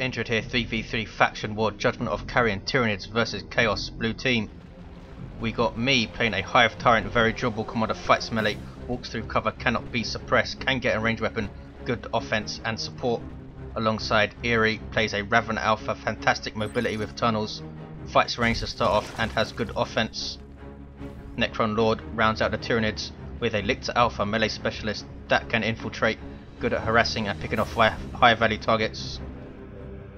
Indrid here, 3v3 faction war, Judgement of Carrion, Tyranids versus Chaos, blue team. We got me playing a Hive Tyrant, very durable commander, fights melee, walks through cover, cannot be suppressed, can get a ranged weapon, good offense and support. Alongside Eerie, plays a Raven Alpha, fantastic mobility with tunnels, fights range to start off and has good offense. Necronlord rounds out the Tyranids with a Lictor Alpha melee specialist that can infiltrate, good at harassing and picking off high value targets.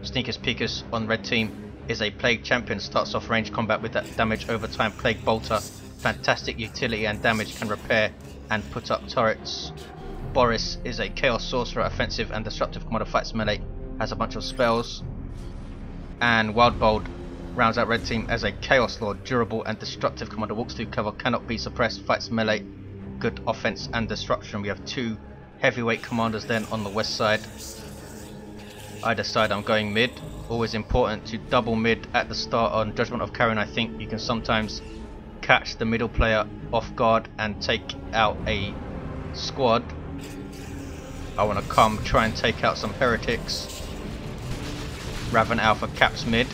Sneakus Peekus on red team is a Plague champion, starts off range combat with that damage over time. Plague bolter, fantastic utility and damage, can repair and put up turrets. Boris is a Chaos Sorcerer, offensive and destructive commander, fights melee, has a bunch of spells. And Wildbold rounds out red team as a Chaos Lord, durable and destructive commander, walks through cover, cannot be suppressed, fights melee, good offense and destruction. We have two heavyweight commanders then on the west side. I decide I'm going mid. Always important to double mid at the start on Judgement of Carrion. I think you can sometimes catch the middle player off guard and take out a squad. I want to come try and take out some heretics. Raven Alpha caps mid.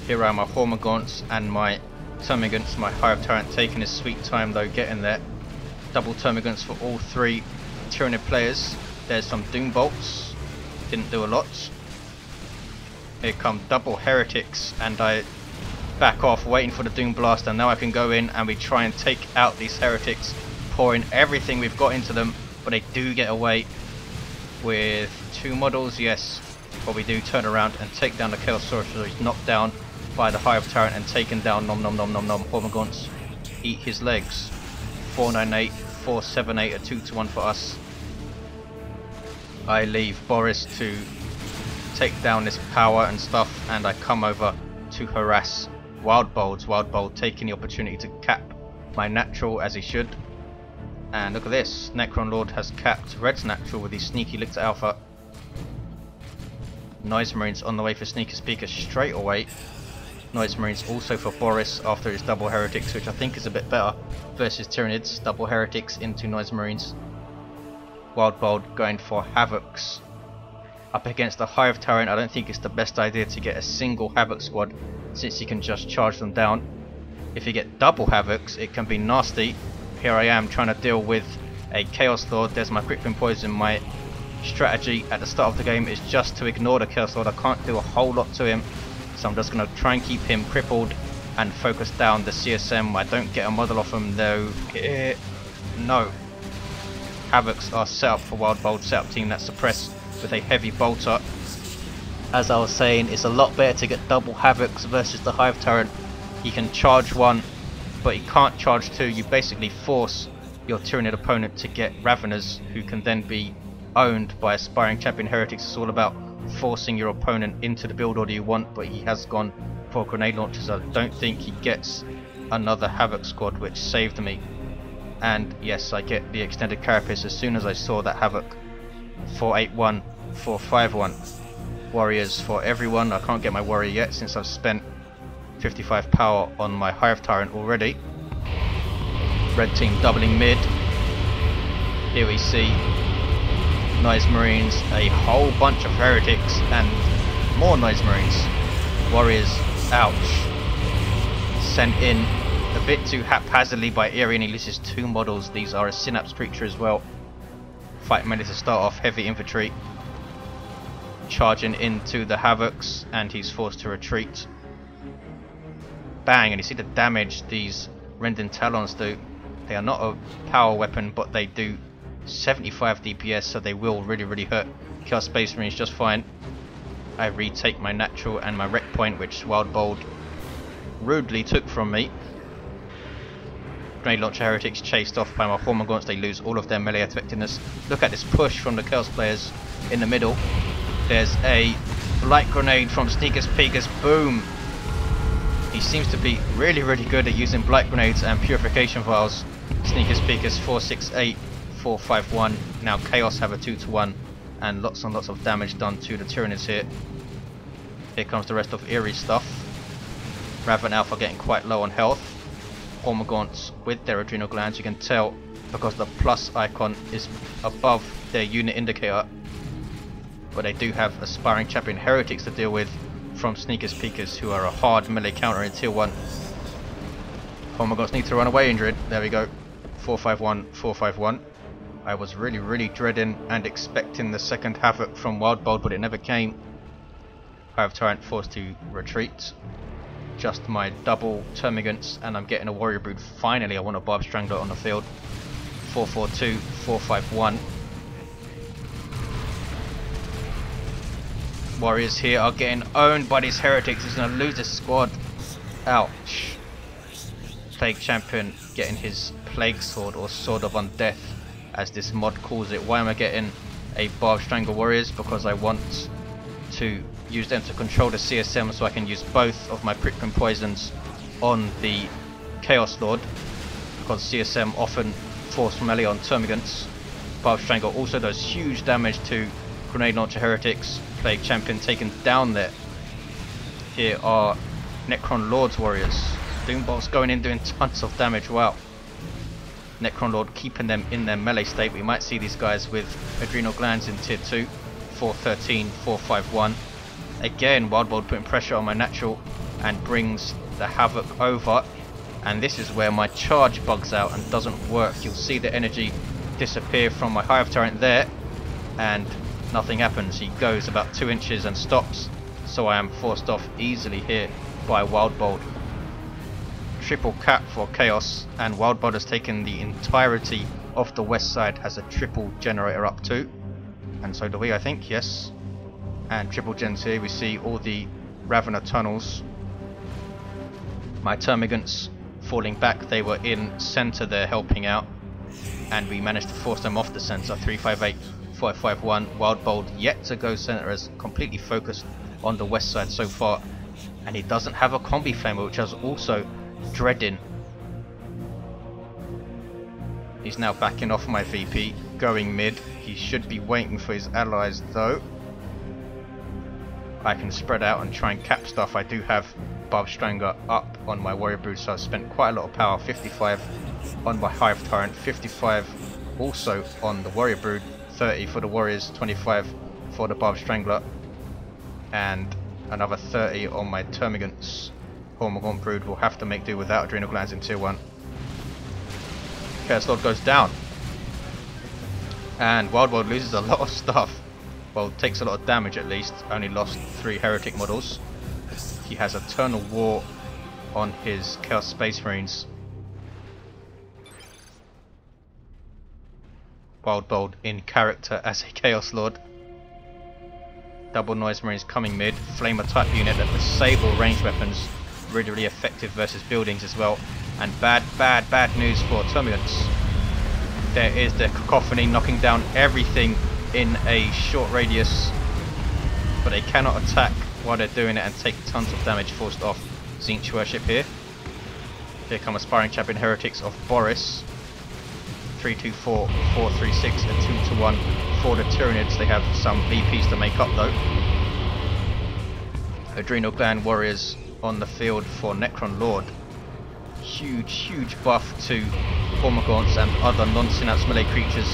Here are my Hormagaunts and my Termagants. My Hive Tyrant taking his sweet time though getting there. Double Termagants for all three Tyranid players. There's some Doom Bolts. Didn't do a lot. Here come double heretics and I back off waiting for the Doom Blast, and now I can go in and we try and take out these heretics, pouring everything we've got into them, but they do get away with two models, yes, but we do turn around and take down the Chaos Sorcerer. He's knocked down by the Hive Tyrant and taken down. Nom nom nom nom nom. Hormagaunts eat his legs. 498, 478, a 2-1 for us. I leave Boris to take down this power and stuff, and I come over to harass Wildbolds. Wildbold taking the opportunity to cap my natural as he should. And look at this, Necronlord has capped Red's natural with his sneaky Lictor Alpha. Noise Marines on the way for Sneakus Peekus straight away. Noise Marines also for Boris after his double heretics, which I think is a bit better versus Tyranids. Double heretics into Noise Marines. Wildbold going for Havocs. Up against the Hive Tyrant, I don't think it's the best idea to get a single Havoc squad, since you can just charge them down. If you get double Havocs, it can be nasty. Here I am trying to deal with a Chaos Lord. There's my Crippling Poison. My strategy at the start of the game is just to ignore the Chaos Lord. I can't do a whole lot to him, so I'm just going to try and keep him crippled and focus down the CSM. I don't get a model off him though. No. Havocs are set up for Wildbold, set up team that suppress with a heavy bolter. As I was saying, it's a lot better to get double Havocs versus the Hive Tyrant. He can charge one, but he can't charge two. You basically force your Tyranid opponent to get Raveners, who can then be owned by aspiring champion heretics. It's all about forcing your opponent into the build order you want, but he has gone for grenade launchers. I don't think he gets another Havoc squad, which saved me. And yes, I get the extended carapace as soon as I saw that Havoc. 481, 451. Warriors for everyone. I can't get my warrior yet since I've spent 55 power on my Hive Tyrant already. Red team doubling mid. Here we see Noise Marines, a whole bunch of heretics and more Noise Marines. Warriors, ouch. Sent in a bit too haphazardly by Eerie, and he loses two models. These are a Synapse creature as well. Fight melee to start off, heavy infantry charging into the Havocs, and he's forced to retreat. Bang, and you see the damage these Rending Talons do. They are not a power weapon, but they do 75 DPS, so they will really hurt Chaos Space Marines just fine. I retake my natural and my wreck point, which Wildbold rudely took from me. Grenade launcher heretics chased off by my Hormagaunts. They lose all of their melee effectiveness. Look at this push from the Chaos players in the middle. There's a light grenade from Sneakus Peekus. Boom! He seems to be really good at using blight grenades and purification vials. Sneakus Peekus 468, 451. Now Chaos have a 2-1 and lots of damage done to the Tyranids here. Here comes the rest of Eerie stuff. Raven Alpha getting quite low on health. Hormagaunts with their adrenal glands, you can tell because the plus icon is above their unit indicator. but they do have aspiring champion heretics to deal with from Sneakus Peekus, who are a hard melee counter in tier 1. Oh my god, need to run away, Indrid. There we go. 451, 451. I was really dreading and expecting the second Havoc from Wildbold, but it never came. Hive Tyrant forced to retreat. Just my double Termagants, and I'm getting a Warrior Brood. Finally, I want a Barb Strangler on the field. 442, 451. Warriors here are getting owned by these heretics. He's going to lose his squad. Ouch. Plague Champion getting his Plague Sword, or Sword of Undeath, as this mod calls it. Why am I getting a Barb Strangler Warriors? Because I want to use them to control the CSM, so I can use both of my Prickling Poisons on the Chaos Lord, because CSM often force melee on Termagants. Barb Strangler also does huge damage to Grenade Launcher Heretics. Plague Champion taken down there. Here are Necronlord's Warriors. Doombolt's going in doing tons of damage. Wow. Necronlord keeping them in their melee state. We might see these guys with Adrenal Glands in tier 2. 413, 451. Again, Wildbold putting pressure on my natural and brings the Havoc over. And this is where my charge bugs out and doesn't work. You'll see the energy disappear from my Hive Tyrant there, and nothing happens. He goes about 2 inches and stops. So I am forced off easily here by Wildbold. Triple cap for Chaos, and Wildbold has taken the entirety of the west side, has a triple generator up too. And so do we, I think, yes. And triple gens here, we see all the Ravener tunnels. My Termagants falling back, they were in center there helping out. And we managed to force them off the center. 358, 451. Wildbold yet to go center, as completely focused on the west side so far. And he doesn't have a combi flamer, which I was also dreading. He's now backing off my VP, going mid. He should be waiting for his allies though. I can spread out and try and cap stuff. I do have Barb Strangler up on my Warrior Brood, so I've spent quite a lot of power. 55 on my Hive Tyrant, 55 also on the Warrior Brood, 30 for the Warriors, 25 for the Barb Strangler, and another 30 on my Termagants. Hormagaunt Brood will have to make do without Adrenal Glands in tier 1. Chaos Lord goes down. And Wildbold loses a lot of stuff. Well, takes a lot of damage at least. Only lost 3 Heretic models. He has Eternal War on his Chaos Space Marines. Wildbold in character as a Chaos Lord. Double Noise Marines coming mid. Flamer type unit that disable ranged weapons. Really effective versus buildings as well. And bad news for Termagants. There is the Cacophony knocking down everything in a short radius, but they cannot attack while they're doing it and take tons of damage. Forced off Tzeentch Worship here. Here come Aspiring Champion Heretics of Boris. 324, 436 and 2-1 for the Tyranids. They have some VPs to make up though. Adrenal Gland Warriors on the field for Necronlord. Huge buff to Hormagaunts and other non-synapse melee creatures,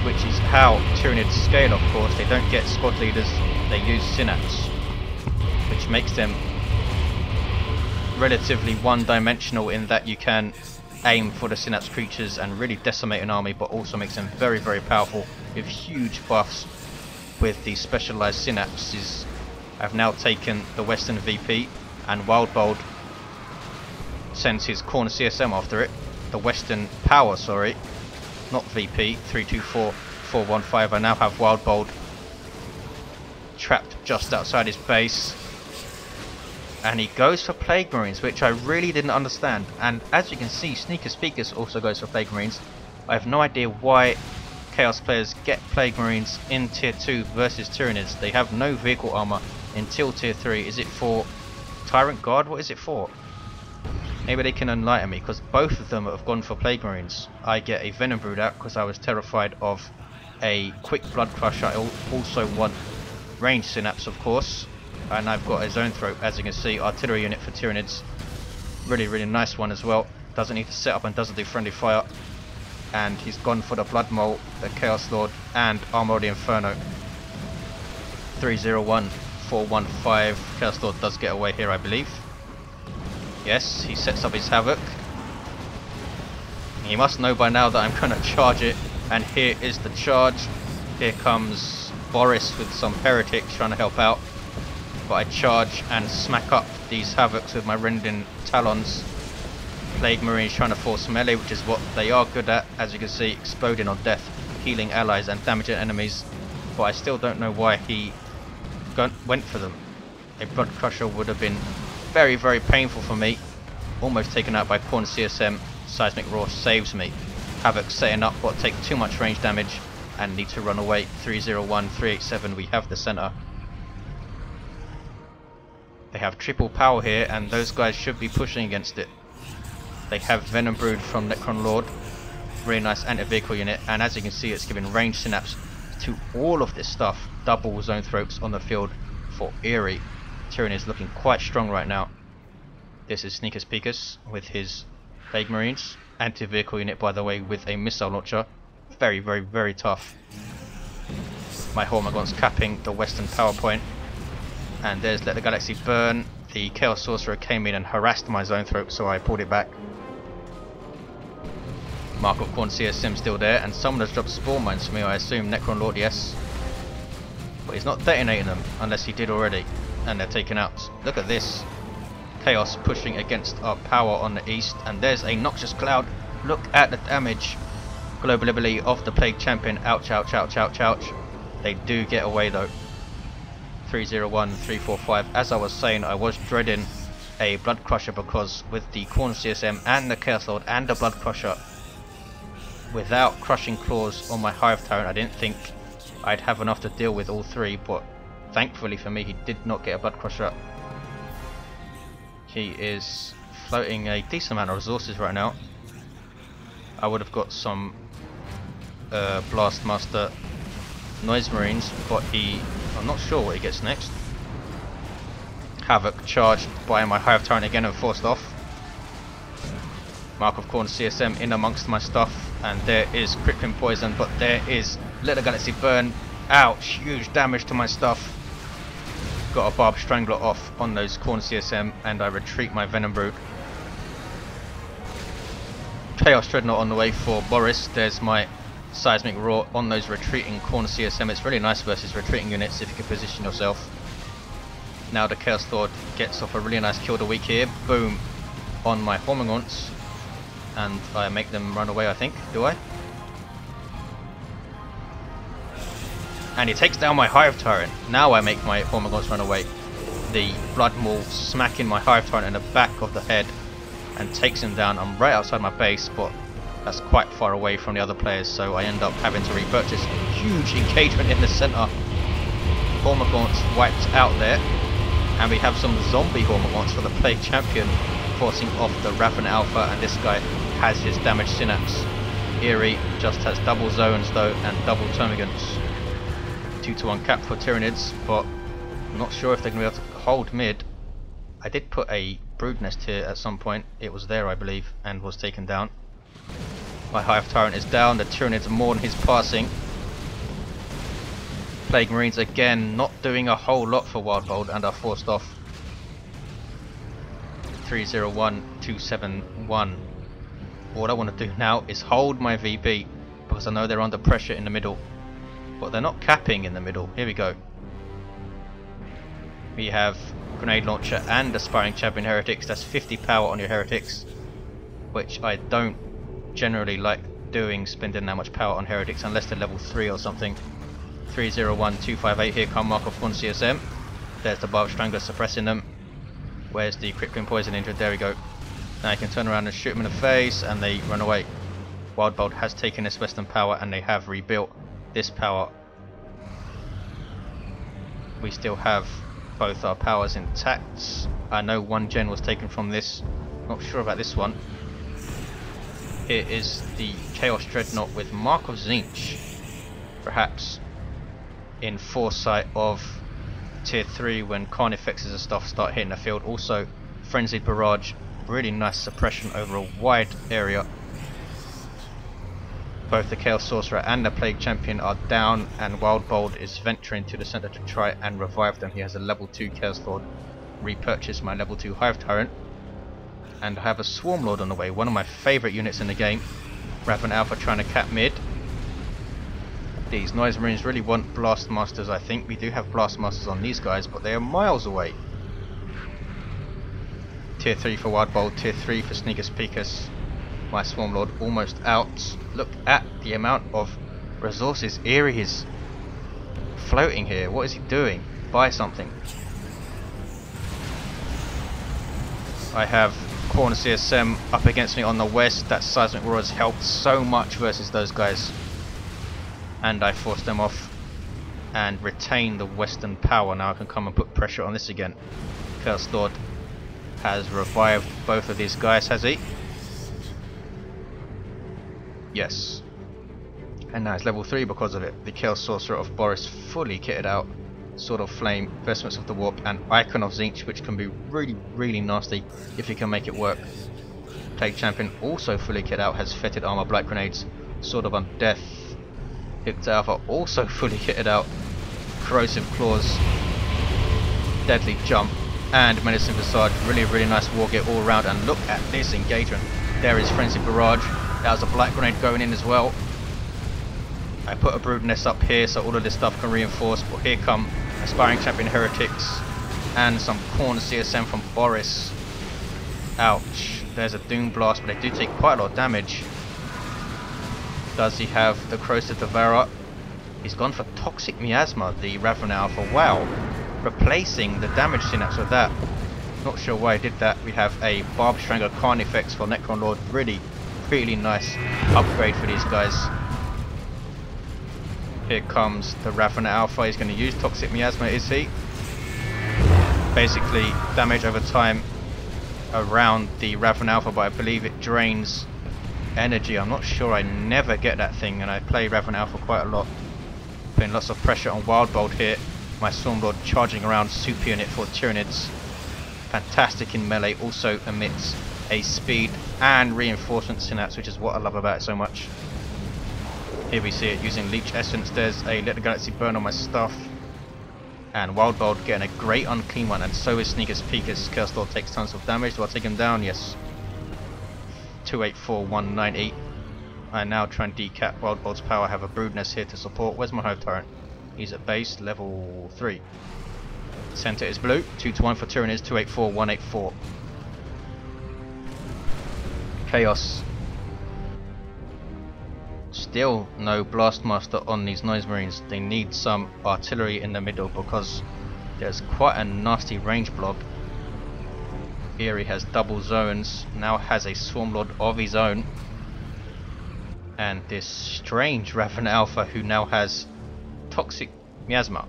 which is how Tyranids scale, of course. They don't get squad leaders, they use synapse, which makes them relatively one-dimensional in that you can aim for the synapse creatures and really decimate an army, but also makes them very powerful with huge buffs with the specialized synapses. I've now taken the Western VP, and Wildbold sends his corner CSM after it. The Western Power, sorry, not VP. 324, 415. I now have Wildbold trapped just outside his base, and he goes for Plague Marines, which I really didn't understand. And as you can see, Sneakus Peekus also goes for Plague Marines. I have no idea why Chaos players get Plague Marines in tier 2 versus Tyranids. They have no vehicle armor until tier 3. Is it for Tyrant Guard? What is it for? Maybe they can enlighten me, because both of them have gone for Plague Marines. I get a Venom Brood out because I was terrified of a quick Blood Crush. I also want range Synapse, of course, and I've got a Zone Throat, as you can see. Artillery unit for Tyranids. Really nice one as well. Doesn't need to set up and doesn't do friendly fire. And he's gone for the Blood Mole, the Chaos Lord, and Armor of the Inferno. 301 415. Chaos Lord does get away here, I believe. Yes, he sets up his Havoc. He must know by now that I'm going to charge it, and here is the charge. Here comes Boris with some heretics trying to help out, but I charge and smack up these Havocs with my rending talons. Plague Marines trying to force melee, which is what they are good at, as you can see, exploding on death, healing allies and damaging enemies. But I still don't know why he went for them. A Blood Crusher would have been very, very painful for me. Almost taken out by Corn CSM. Seismic Roar saves me. Havoc setting up, but take too much range damage and need to run away. 301, 387, we have the center. They have triple power here, and those guys should be pushing against it. They have Venom Brood from Necronlord. Really nice anti-vehicle unit, and as you can see, it's giving range synapse to all of this stuff. Double zone throats on the field for Eerie. Tyranid is looking quite strong right now. This is Sneakus Peekus with his Plague Marines. Anti-vehicle unit, by the way, with a missile launcher. Very, very, very tough. My Hormagaunts capping the western power point. And there's Let the Galaxy Burn. The Chaos Sorcerer came in and harassed my zone throat, so I pulled it back. Mark of Corn CSM still there, and someone has dropped spawn mines for me, I assume. Necronlord, yes. But he's not detonating them, unless he did already. And they're taken out. Look at this. Chaos pushing against our power on the east, and there's a Noxious Cloud. Look at the damage. Global ability of the Plague Champion. Ouch, ouch, ouch, ouch, ouch. They do get away though. 301, 345. As I was saying, I was dreading a Blood Crusher because with the Corn CSM and the Chaos Lord and the Blood Crusher, without Crushing Claws on my Hive Tyrant, I didn't think I'd have enough to deal with all three, but thankfully for me, he did not get a Blood Crusher. He is floating a decent amount of resources right now. I would have got some Blastmaster Noise Marines, but I'm not sure what he gets next. Havoc charged by my Hive Tyrant again and forced off. Mark of Corn CSM in amongst my stuff, and there is Crippling Poison, but there is Let the Galaxy Burn. Ouch, huge damage to my stuff. Got a Barb Strangler off on those Corn CSM, and I retreat my Venom Brood. Chaos Dreadnought on the way for Boris. There's my Seismic Roar on those retreating Corn CSM. It's really nice versus retreating units if you can position yourself. Now the Chaos Lord gets off a really nice kill of the week here. Boom on my Hormagaunts, and I make them run away, I think. Do I? And he takes down my Hive Tyrant. Now I make my Hormagaunts run away. The Blood Maul smacking my Hive Tyrant in the back of the head and takes him down. I'm right outside my base, but that's quite far away from the other players, so I end up having to repurchase. Huge engagement in the centre. Hormagaunts wiped out there. And we have some zombie Hormagaunts for the Plague Champion, forcing off the Raven Alpha, and this guy has his damaged synapse. Eerie just has double zones though, and double termagants. 2-to-1 cap for Tyranids, but I'm not sure if they're going to be able to hold mid. I did put a brood nest here at some point. It was there, I believe, and was taken down. My Hive Tyrant is down. The Tyranids are more than his passing. Plague Marines again not doing a whole lot for Wildbold and are forced off. 301, 271. What I want to do now is hold my VB because I know they're under pressure in the middle. But they're not capping in the middle. Here we go. We have Grenade Launcher and Aspiring Champion Heretics. That's 50 power on your Heretics, which I don't generally like doing, spending that much power on Heretics unless they're level 3 or something. 301, 258. Here come Mark of Corn CSM. There's the Barb Strangler suppressing them. Where's the Crippling Poison Indrid? There we go. Now you can turn around and shoot them in the face and they run away. Wildbold has taken this western power and they have rebuilt this power. We still have both our powers intact. I know one gen was taken from this. Not sure about this one. Here is the Chaos Dreadnought with Mark of Zinch. Perhaps in foresight of tier 3 when Carnifexes and stuff start hitting the field. Also Frenzied Barrage, really nice suppression over a wide area. Both the Chaos Sorcerer and the Plague Champion are down, and Wildbold is venturing to the center to try and revive them. He has a level 2 Chaos Lord, repurchased my level 2 Hive Tyrant, and I have a Swarm Lord on the way, one of my favourite units in the game. Raven Alpha trying to cap mid. These Noise Marines really want Blast Masters, I think. We do have Blast Masters on these guys, but they are miles away. Tier 3 for Wildbold, Tier 3 for Sneakus Peekus. My Swarm Lord almost out. Look at the amount of resources Eerie is floating here. What is he doing? Buy something. I have Corn CSM up against me on the west. That Seismic Roar has helped so much versus those guys. And I forced them off and retain the western power. Now I can come and put pressure on this again. Chaos Lord has revived both of these guys, has he? Yes. And now it's level 3 because of it. The Chaos Sorcerer of Boris fully kitted out. Sword of Flame, Vestments of the Warp, and Icon of Tzeentch, which can be really, really nasty if you can make it work. Plague Champion also fully kitted out, has Fetid Armor, Blight Grenades, Sword of Undeath. Lictor Alpha also fully kitted out, Corrosive Claws, Deadly Jump, and Menacing Visage. Really, really nice war gear all around, and look at this engagement. There is Frenzy Barrage. That was a Blight Grenade going in as well. I put a Brood Nest up here so all of this stuff can reinforce, but here come Aspiring Champion Heretics and some Corn CSM from Boris. Ouch. There's a Doom Blast, but they do take quite a lot of damage. Does he have the Corrosive Devourer? He's gone for Toxic Miasma, the Raven Alpha. Wow. Replacing the damage synapse with that. Not sure why he did that. We have a Barb Strangler Carn effects for Necronlord. Really, really nice upgrade for these guys. Here comes the Raven Alpha. He's going to use Toxic Miasma, is he? Basically, damage over time around the Raven Alpha, but I believe it drains energy. I'm not sure, I never get that thing, and I play Raven Alpha quite a lot. Putting lots of pressure on Wildbold here. My Stormlord charging around, super unit for Tyranids. Fantastic in melee, also emits a speed and reinforcement synapse, which is what I love about it so much. Here we see it using Leech Essence. There's a Let the Galaxy Burn on my stuff. And Wildbold getting a great unclean one, and so is Sneakus Peekus. Chaos Lord takes tons of damage. Do I take him down? Yes. 284, 198. I now try and decap Wildbold's power. I have a Brood Nest here to support. Where's my Hive Tyrant? He's at base, level 3. Center is blue. 2-1 for Tyranids, 284, 184. Chaos. Still no Blastmaster on these Noise Marines. They need some artillery in the middle because there's quite a nasty range block. Eerie has double zones, now has a Swarmlord of his own, and this strange Raven Alpha who now has Toxic Miasma.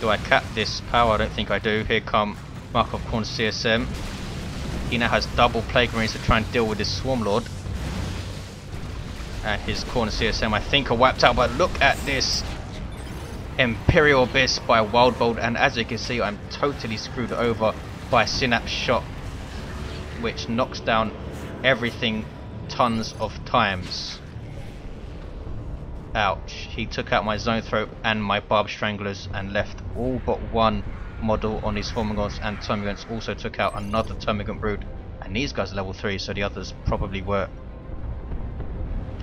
Do I cap this power? I don't think I do. Here come Mark of Corn CSM. He now has double Plague Marines to try and deal with this Swarmlord. And his Corn CSM I think are wiped out, but look at this Imperial Abyss by Wildbold, and as you can see I'm totally screwed over by Synapse Shot, which knocks down everything tons of times. Ouch. He took out my Zone Throat and my Barb Stranglers and left all but one model on his Formigons, and Termagants also took out another Termagant Brood, and these guys are level 3, so the others probably were.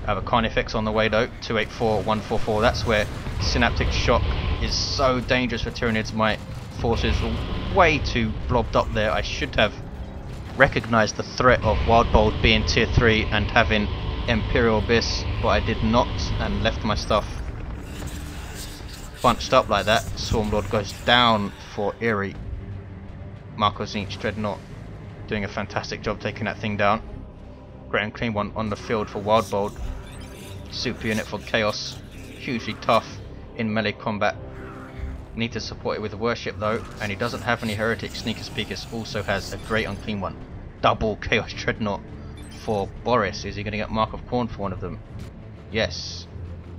I have a Carnifex on the way though, 284, 144. That's where Synaptic Shock is so dangerous for Tyranids. My forces were way too blobbed up there. I should have recognised the threat of Wildbold being tier 3 and having Imperial Abyss, but I did not, and left my stuff bunched up like that. Swarmlord goes down for Eerie. Marco Tzeentch Dreadnought doing a fantastic job taking that thing down. Great and clean one on the field for Wildbold. Super unit for Chaos. Hugely tough in melee combat. Need to support it with Worship though, and he doesn't have any Heretics. Sneakus Peekus also has a great unclean one. Double Chaos Dreadnought for Boris. Is he going to get Mark of Corn for one of them? Yes.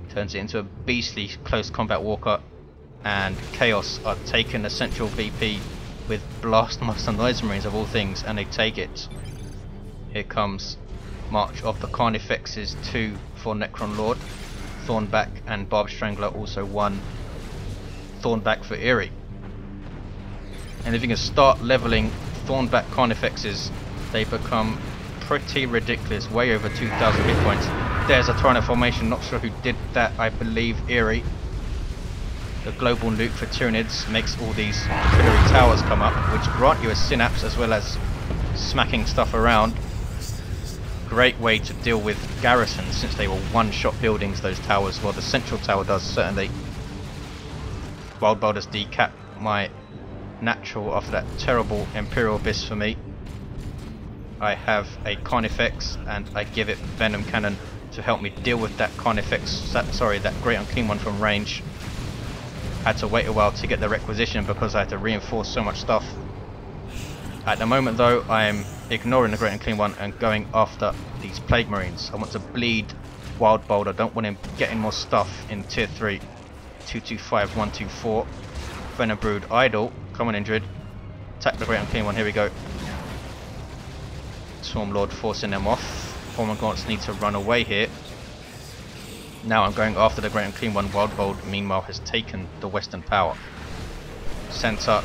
Turns it into a beastly close combat walker, and Chaos are taking the central VP with Blastmaster Noise Marines of all things, and they take it. Here comes March of the Carnifex is 2 for Necronlord. Thornback and Barb Strangler also 1. Thornback for Eerie. And if you can start leveling Thornback Carnifexes, they become pretty ridiculous, way over 2,000 hit points. There's a Tyrant formation, not sure who did that, I believe Eerie. The global nuke for Tyranids makes all these artillery towers come up, which grant you a synapse as well as smacking stuff around. Great way to deal with garrisons, since they were one-shot buildings, those towers. Well, the central tower does, certainly. Wildbold has decapped my natural after that terrible Imperial Abyss for me. I have a Carnifex and I give it Venom Cannon to help me deal with that Carnifex, that Great Unclean One from range. Had to wait a while to get the requisition because I had to reinforce so much stuff. At the moment though, I am ignoring the Great Unclean One and going after these Plague Marines. I want to bleed Wildbold, I don't want him getting more stuff in tier 3. 225, 124. Venom Brood idle. Come on Indrid. Attack the Great Unclean One, here we go. Swarmlord forcing them off. Hormagaunts need to run away here. Now I'm going after the Great Unclean One. Wildbold meanwhile has taken the Western Power. Center,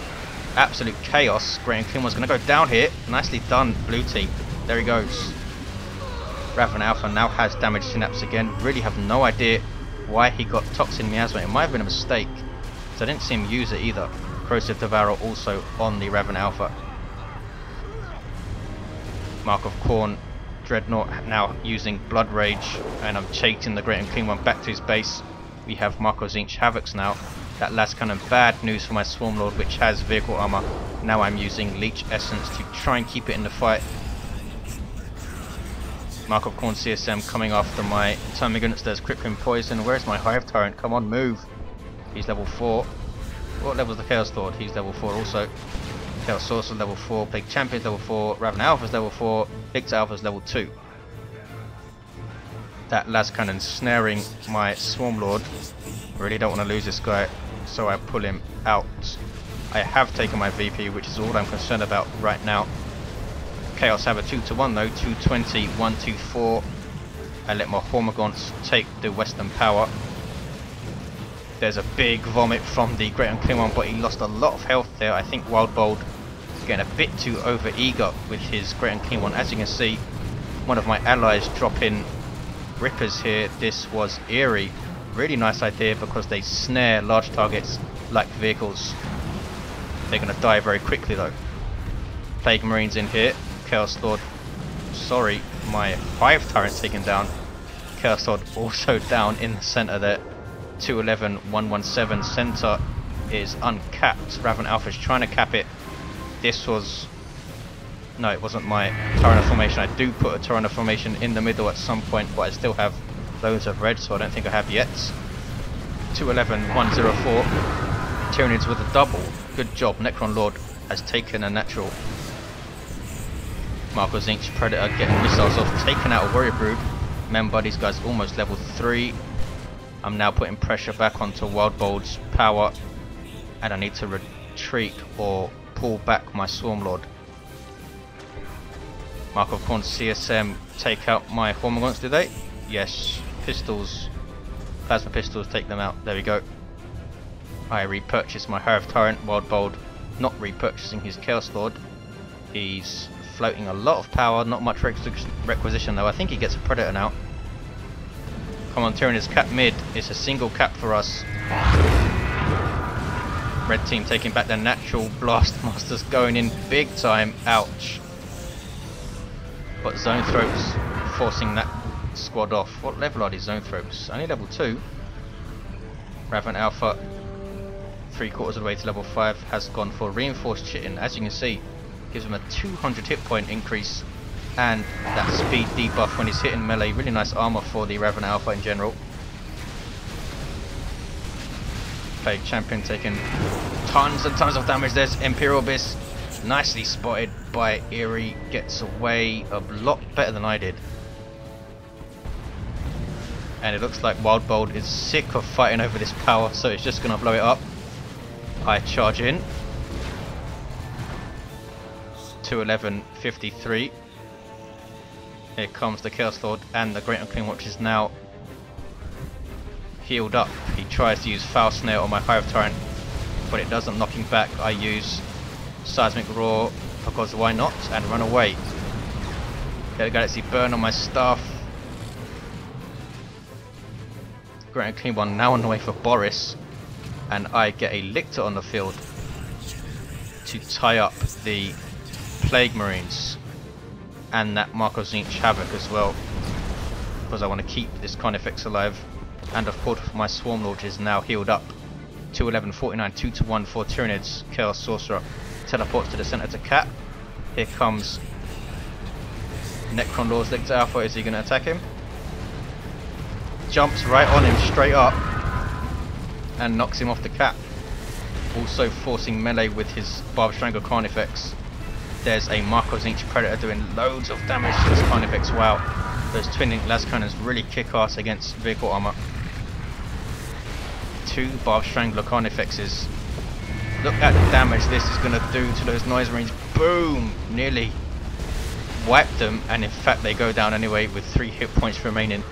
absolute chaos. Great Unclean One's going to go down here. Nicely done, blue team. There he goes. Raven Alpha now has damage synapse again. Really have no idea why he got Toxin Miasma. It might have been a mistake, so I didn't see him use it either. Corrosive Devourer also on the Raven Alpha. Mark of Khorne, Dreadnought now using Blood Rage, and I'm chasing the Great Unclean One back to his base. We have Mark of Tzeentch Havocs now. That last kind of bad news for my Swarmlord, which has vehicle armor. Now I'm using Leech Essence to try and keep it in the fight. Mark of Khorne CSM coming after my Termagants. There's Crippling Poison. Where's my Hive Tyrant? Come on, move. He's level 4. What level's the Chaos Lord? He's level 4 also. Chaos Sorcerer level 4. Plague Champion's level 4. Raven Alpha's level 4. Lictor Alpha's level 2. That las cannon snaring my Swarmlord. Really don't want to lose this guy, so I pull him out. I have taken my VP, which is all I'm concerned about right now. Chaos have a 2-1 though, 220, 124. I let my Hormagaunts take the Western Power. There's a big vomit from the Great Unclean One, but he lost a lot of health there. I think Wildbold is getting a bit too over eager with his Great Unclean One. As you can see, one of my allies dropping Rippers here. This was Eerie. Really nice idea because they snare large targets like vehicles. They're going to die very quickly though. Plague Marines in here. Chaos Lord, sorry, my Hive Tyrant taken down. Chaos Lord also down in the center there. 211, 117. Center is uncapped. Raven Alpha is trying to cap it. This was... no, it wasn't my Tyrant formation. I do put a Tyrant formation in the middle at some point, but I still have loads of red, so I don't think I have yet. 211, 104. Tyranids with a double. Good job. Necronlord has taken a natural. Mark of Tzeentch Predator getting missiles off, taking out a Warrior Brood. Remember, these guys almost level 3. I'm now putting pressure back onto Wildbold's power, and I need to retreat or pull back my Swarmlord. Mark of Khorne CSM take out my Hormagaunts, do they? Yes. Pistols, Plasma Pistols take them out. There we go. I repurchase my Hive Tyrant. Wildbold not repurchasing his Chaos Lord. He's floating a lot of power, not much requisition though. I think he gets a Predator now. Come on, Tyranids, cap mid. It's a single cap for us. Red team taking back their natural. Blast Masters going in big time. Ouch. But Zone Throats forcing that squad off. What level are these Zone Throats? Only level 2. Raven Alpha, 3/4 of the way to level 5, has gone for reinforced shitting. As you can see, gives him a 200 hit point increase and that speed debuff when he's hitting melee. Really nice armor for the Raven Alpha in general. Plague Champion taking tons and tons of damage. There's Imperial Abyss, nicely spotted by Eerie, gets away a lot better than I did. And it looks like Wildbold is sick of fighting over this power, so it's just going to blow it up. I charge in. 211, 53. Here comes the Chaos Lord, and the Great Unclean Watch is now healed up. He tries to use Foul Snare on my Hive Tyrant, but it doesn't knock him back. I use Seismic Roar because why not, and run away. Get a Galaxy Burn on my staff. Great Unclean One now on the way for Boris, and I get a Lictor on the field to tie up the Plague Marines and that Mark of Tzeentch Havoc as well, because I want to keep this Carnifex alive. And of course my Swarmlord is now healed up. 21149, 2-1 for Tyranids. Chaos Sorcerer teleports to the center to cap. Here comes Necronlord's Lictor Alpha. Is he going to attack him? Jumps right on him straight up and knocks him off the cap. Also forcing melee with his Barbed Strangle Carnifex. There's a Mark of Tzeentch Predator doing loads of damage to this Carnifex. Wow, those Twin Link Las Cannons really kick ass against vehicle armor. 2 Barbed Strangler Carnifexes. Look at the damage this is going to do to those Noise Marines. Boom! Nearly wiped them, and in fact they go down anyway with 3 hit points remaining.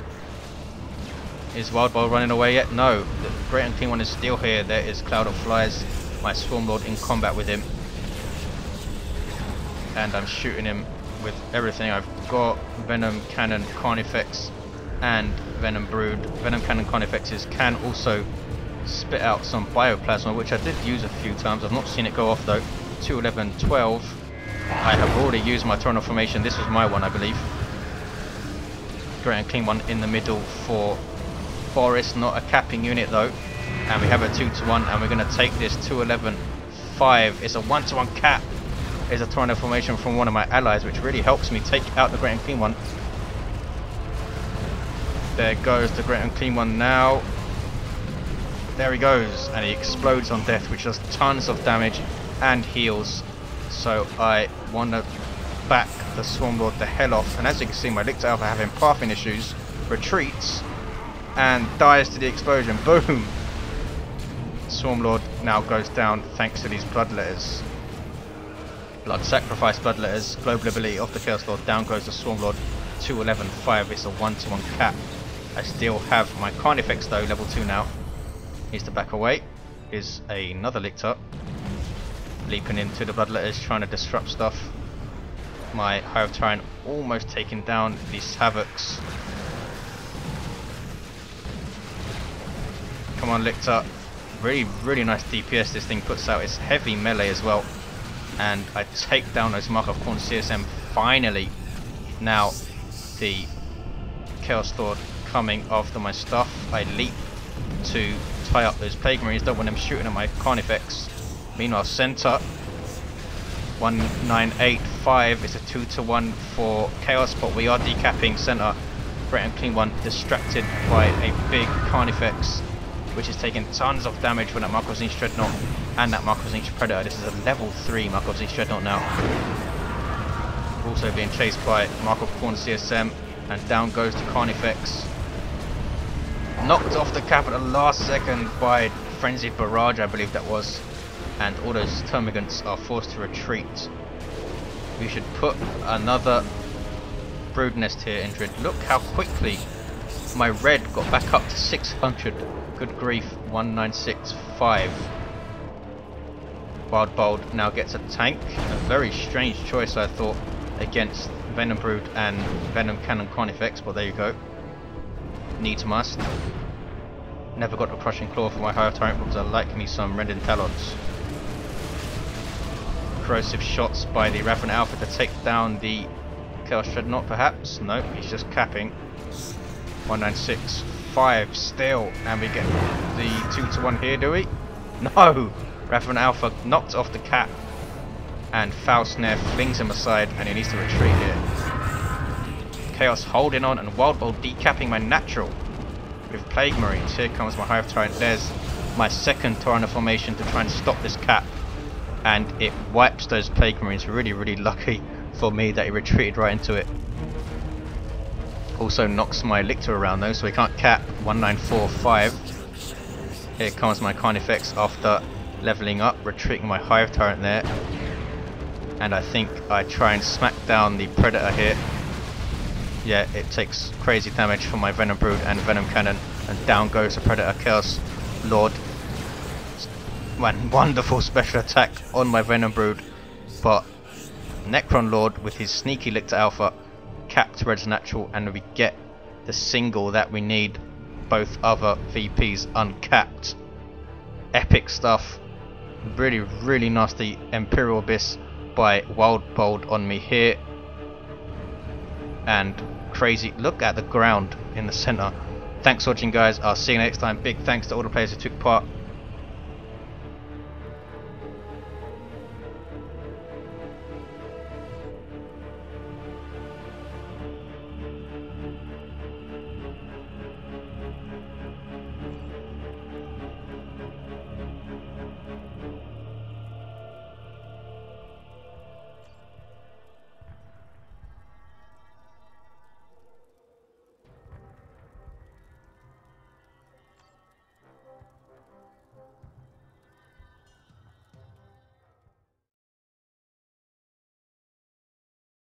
Is Wildbold running away yet? No. The Great Unclean One is still here. There is Cloud of Flies, my Swarmlord in combat with him. And I'm shooting him with everything I've got. Venom Cannon Carnifex and Venom Brood. Venom Cannon Carnifexes can also spit out some Bioplasma, which I did use a few times. I've not seen it go off though. 2-11-12. I have already used my Torrent Formation. This was my one, I believe. Great Unclean One in the middle for Boris, not a capping unit though. And we have a 2-1, and we're going to take this 2-11-5. It's a 1-1 cap. Is a Torrent Formation from one of my allies, which really helps me take out the Great Unclean One. There goes the Great Unclean One now. There he goes, and he explodes on death, which does tons of damage and heals. So I want to back the Swarmlord the hell off, and as you can see, my Lictor Alpha having pathing issues, retreats and dies to the explosion. Boom! Swarmlord now goes down thanks to these Bloodletters. Blood Sacrifice Bloodletters, global ability of the Chaos Lord. Down goes the Swarmlord. 2-11-5. It's a 1-1 cap. I still have my Carnifex though, level 2 now. Needs to back away. Is another Lictor leaping into the Bloodletters, trying to disrupt stuff. My Hive Tyrant almost taking down these Havocs. Come on, Lictor. Really nice DPS this thing puts out. It's heavy melee as well. And I take down those Mark of Khorne CSM finally. Now the Chaos Lord coming after my stuff. I leap to tie up those Plague Marines. Don't want them shooting at my Carnifex. Meanwhile, center 1985. It's a 2-1 for Chaos, but we are decapping center. Great Unclean One distracted by a big Carnifex, which is taking tons of damage from that Mark of Tzeentch Dreadnought and that Mark of Tzeentch Predator. This is a level 3 Mark of Tzeentch Dreadnought now. Also being chased by Mark of Khorne CSM, and down goes the Carnifex. Knocked off the cap at the last second by Frenzied Barrage, I believe that was. And all those Termagants are forced to retreat. We should put another Brood Nest here, Indrid. Look how quickly my red got back up to 600. Good grief, 1965. Wildbold now gets a tank. A very strange choice, I thought, against Venom Brood and Venom Cannon Carnifex, but there you go. Needs must. Never got a Crushing Claw for my Hive Tyrant because I like me some Rending Talons. Corrosive shots by the Raven Alpha to take down the Chaos Dreadnought, perhaps? No, he's just capping. 1965 still, and we get the 2-1 here, do we? No! Raven Alpha knocked off the cap, and Foul Snare flings him aside, and he needs to retreat here. Chaos holding on, and Wildbold decapping my natural with Plague Marines. Here comes my Hive Tyrant. There's my second Torrent Formation to try and stop this cap, and it wipes those Plague Marines. Really lucky for me that he retreated right into it. Also knocks my Lictor around though, so he can't cap. 1945. Here comes my Carnifex after leveling up, retreating my Hive Tyrant there. And I think I try and smack down the Predator here. yeah, it takes crazy damage from my Venom Brood and Venom Cannon, and down goes the Predator Chaos Lord. Man, wonderful special attack on my Venom Brood, but Necronlord with his sneaky Lictor Alpha capped Red's natural, and we get the single that we need. Both other VPs uncapped. Epic stuff. Really, really nasty Imperial Abyss by Wildbold on me here. And crazy, look at the ground in the center. Thanks for watching, guys. I'll see you next time. Big thanks to all the players who took part.